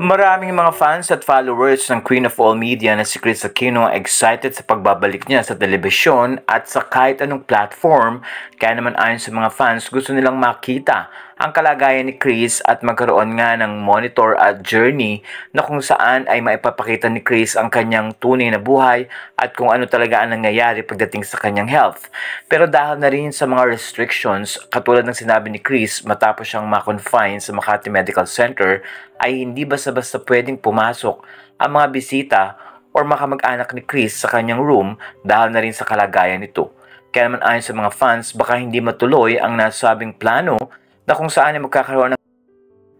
Maraming mga fans at followers ng Queen of All Media na si Kris Aquino ang excited sa pagbabalik niya sa telebisyon at sa kahit anong platform. Kaya naman ayon sa mga fans, gusto nilang makita ang kalagayan ni Kris at magkaroon nga ng monitor at journey na kung saan ay maipapakita ni Kris ang kanyang tunay na buhay at kung ano talaga ang nangyayari pagdating sa kanyang health. Pero dahil na rin sa mga restrictions, katulad ng sinabi ni Kris matapos siyang ma-confine sa Makati Medical Center, ay hindi basta-basta pwedeng pumasok ang mga bisita o makamag-anak ni Kris sa kanyang room dahil na rin sa kalagayan nito. Kaya naman ayon sa mga fans, baka hindi matuloy ang nasabing plano na kung saan ay magkakaroon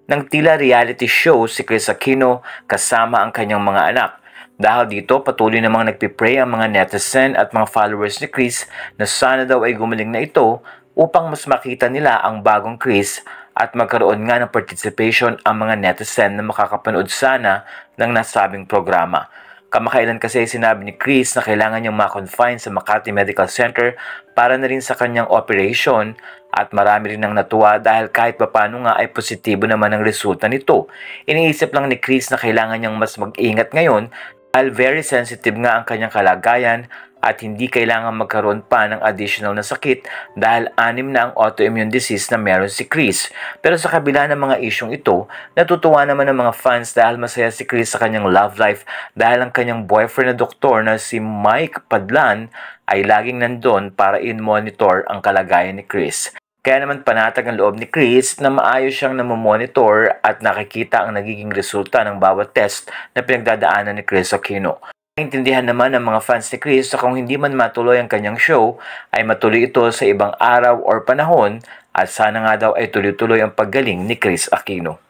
ng tila reality show si Kris Aquino kasama ang kanyang mga anak. Dahil dito, patuloy namang nagpipray ang mga netizen at mga followers ni Kris na sana daw ay gumaling na ito upang mas makita nila ang bagong Kris at magkaroon nga ng participation ang mga netizen na makakapanood sana ng nasabing programa. Kamakailan kasi sinabi ni Kris na kailangan niyang ma-confine sa Makati Medical Center para na rin sa kanyang operation at marami rin ang natuwa dahil kahit papano nga ay positibo naman ang resulta nito. Iniisip lang ni Kris na kailangan niyang mas mag-ingat ngayon dahil very sensitive nga ang kanyang kalagayan at hindi kailangan magkaroon pa ng additional na sakit dahil 6 na ang autoimmune disease na meron si Kris. Pero sa kabila ng mga isyong ito, natutuwa naman ang mga fans dahil masaya si Kris sa kanyang love life dahil ang kanyang boyfriend na doktor na si Mike Padlan ay laging nandun para in-monitor ang kalagayan ni Kris. Kaya naman panatag ang loob ni Kris na maayos siyang namomonitor at nakikita ang nagiging resulta ng bawat test na pinagdadaanan ni Kris Aquino. Naintindihan naman ng mga fans ni Kris na kung hindi man matuloy ang kanyang show, ay matuloy ito sa ibang araw or panahon at sana nga daw ay tuloy-tuloy ang paggaling ni Kris Aquino.